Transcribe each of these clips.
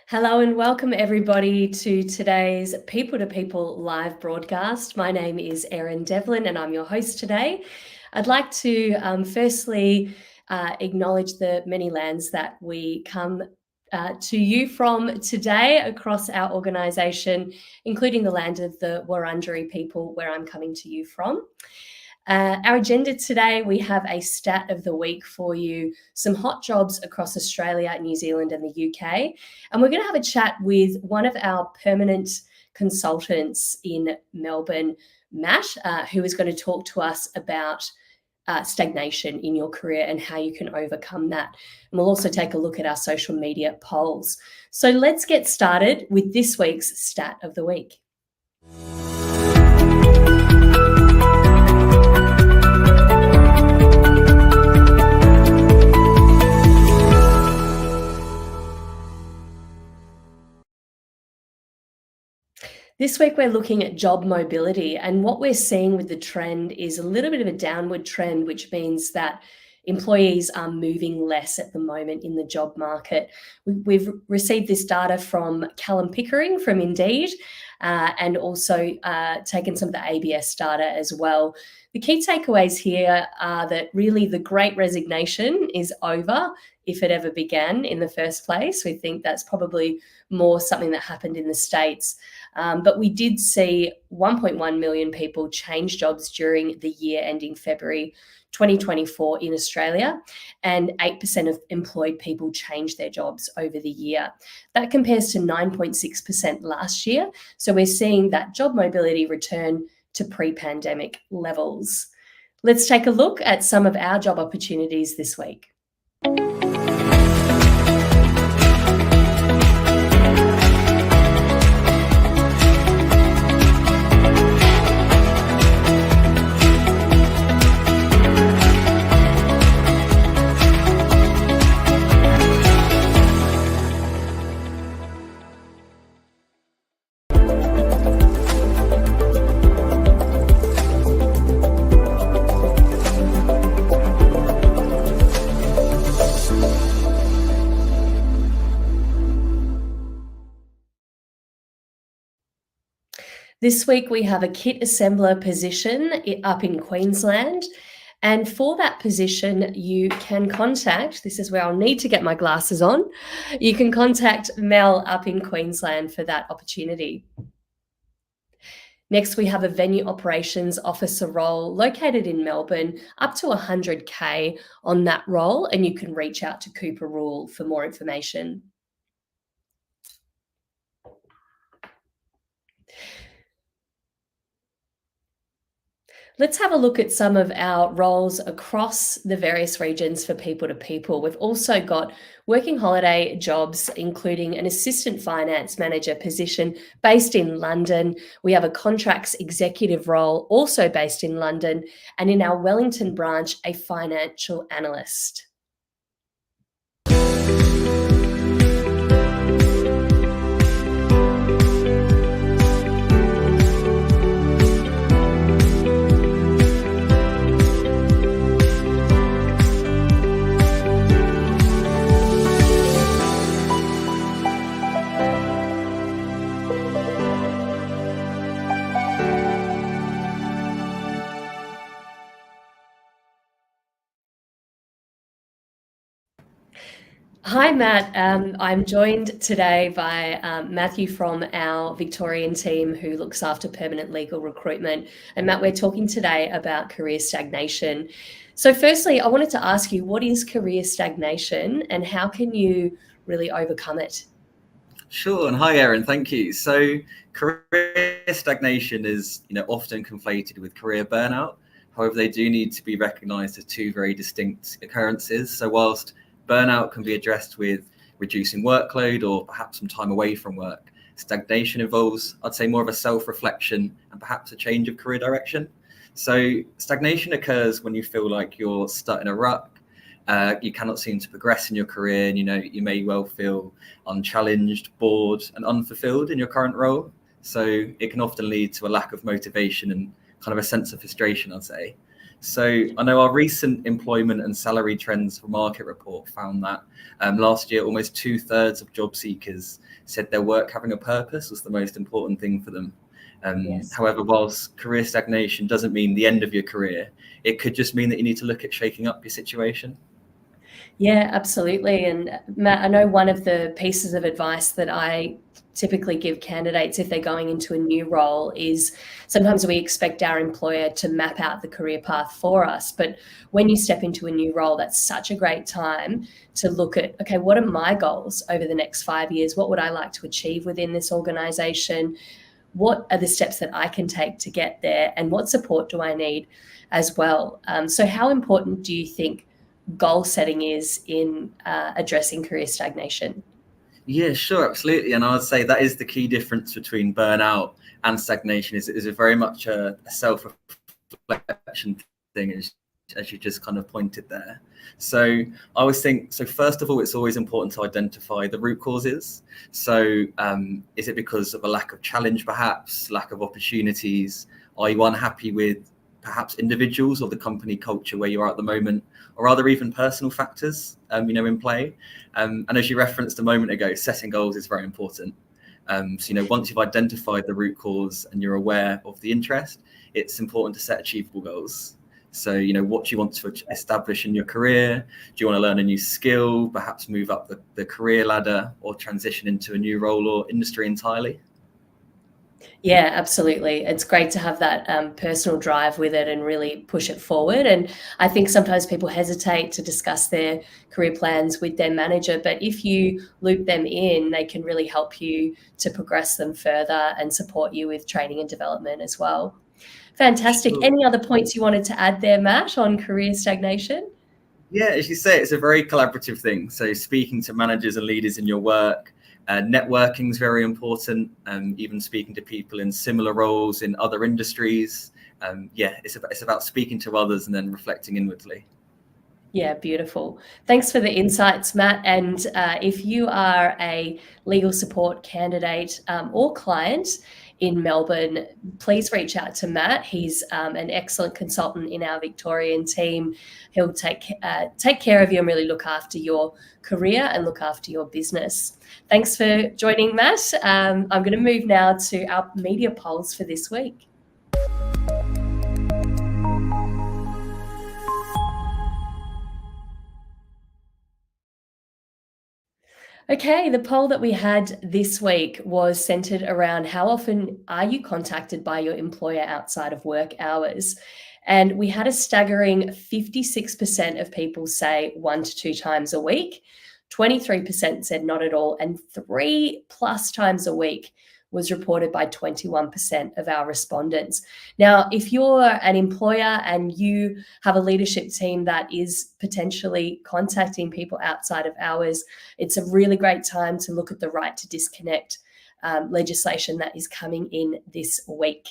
Hello and welcome everybody to today's People to People live broadcast. My name is Erin Devlin and I'm your host today. I'd like to firstly acknowledge the many lands that we come to you from today across our organisation, including the land of the Wurundjeri people where I'm coming to you from. Our agenda today, we have a stat of the week for you, some hot jobs across Australia, New Zealand and the UK. And we're going to have a chat with one of our permanent consultants in Melbourne, Matt, who is going to talk to us about stagnation in your career and how you can overcome that. And we'll also take a look at our social media polls. So let's get started with this week's stat of the week. This week, we're looking at job mobility, and what we're seeing with the trend is a little bit of a downward trend, which means that employees are moving less at the moment in the job market. We've received this data from Callum Pickering from Indeed and also taken some of the ABS data as well. The key takeaways here are that really the Great Resignation is over, if it ever began in the first place. We think that's probably more something that happened in the States. But we did see 1.1 million people change jobs during the year ending February 2024 in Australia, and 8% of employed people changed their jobs over the year. That compares to 9.6% last year. So we're seeing that job mobility return to pre-pandemic levels. Let's take a look at some of our job opportunities this week. This week we have a kit assembler position up in Queensland. And for that position, you can contact, this is where I'll need to get my glasses on, you can contact Mel up in Queensland for that opportunity. Next, we have a venue operations officer role located in Melbourne, up to 100K on that role, and you can reach out to Cooper Rule for more information. Let's have a look at some of our roles across the various regions for People to People. We've also got working holiday jobs, including an assistant finance manager position based in London. We have a contracts executive role also based in London, and in our Wellington branch, a financial analyst. Hi, Matt. I'm joined today by Matthew from our Victorian team who looks after permanent legal recruitment. And Matt, we're talking today about career stagnation. So firstly, I wanted to ask you, what is career stagnation and how can you really overcome it? Sure, and hi Erin, thank you. So career stagnation is often conflated with career burnout. However, they do need to be recognised as two very distinct occurrences. So whilst burnout can be addressed with reducing workload or perhaps some time away from work, stagnation involves, I'd say, more of a self-reflection and perhaps a change of career direction. So stagnation occurs when you feel like you're stuck in a rut. You cannot seem to progress in your career, and you may well feel unchallenged, bored and unfulfilled in your current role. So it can often lead to a lack of motivation and kind of a sense of frustration, I'd say. So I know our recent employment and salary trends for market report found that last year, almost 2/3 of job seekers said their work having a purpose was the most important thing for them. Yes. However, whilst career stagnation doesn't mean the end of your career, it could just mean that you need to look at shaking up your situation. Yeah, absolutely. And Matt, I know one of the pieces of advice that I typically give candidates if they're going into a new role is sometimes we expect our employer to map out the career path for us. But when you step into a new role, that's such a great time to look at, okay, what are my goals over the next 5 years? What would I like to achieve within this organization? What are the steps that I can take to get there? And what support do I need as well? So how important do you think goal setting is in addressing career stagnation? Yeah, sure, absolutely. And I would say that is the key difference between burnout and stagnation is a very much a self-reflection thing, as you just kind of pointed there. So I always think, so first of all, it's always important to identify the root causes. So is it because of a lack of challenge, perhaps, lack of opportunities? Are you unhappy with perhaps individuals or the company culture where you are at the moment? Or are there even personal factors, in play? And as you referenced a moment ago, setting goals is very important. So, once you've identified the root cause and you're aware of the interest, it's important to set achievable goals. So, what do you want to establish in your career? Do you want to learn a new skill, perhaps move up the career ladder or transition into a new role or industry entirely? Yeah, absolutely. It's great to have that personal drive with it and really push it forward. And I think sometimes people hesitate to discuss their career plans with their manager, but if you loop them in, they can really help you to progress them further and support you with training and development as well. Fantastic. Sure. Any other points you wanted to add there, Matt, on career stagnation? Yeah, as you say, it's a very collaborative thing. So speaking to managers and leaders in your work, networking is very important. Even speaking to people in similar roles in other industries. It's about speaking to others and then reflecting inwardly. Yeah, beautiful. Thanks for the insights, Matt. And if you are a legal support candidate or client in Melbourne, please reach out to Matt. He's an excellent consultant in our Victorian team. He'll take care of you and really look after your career and look after your business. Thanks for joining, Matt. I'm going to move now to our media polls for this week. Okay, the poll that we had this week was centered around how often are you contacted by your employer outside of work hours? And we had a staggering 56% of people say 1 to 2 times a week, 23% said not at all, and 3+ times a week was reported by 21% of our respondents. Now, if you're an employer and you have a leadership team that is potentially contacting people outside of hours, it's a really great time to look at the right to disconnect legislation that is coming in this week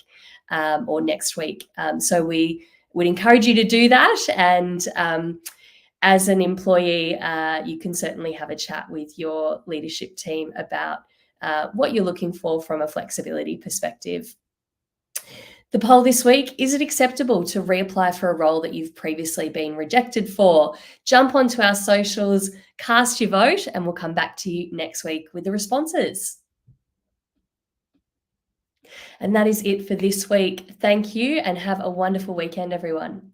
or next week. So we would encourage you to do that. And as an employee, you can certainly have a chat with your leadership team about what you're looking for from a flexibility perspective. The poll this week, is it acceptable to reapply for a role that you've previously been rejected for? Jump onto our socials, cast your vote, and we'll come back to you next week with the responses. And that is it for this week. Thank you and have a wonderful weekend, everyone.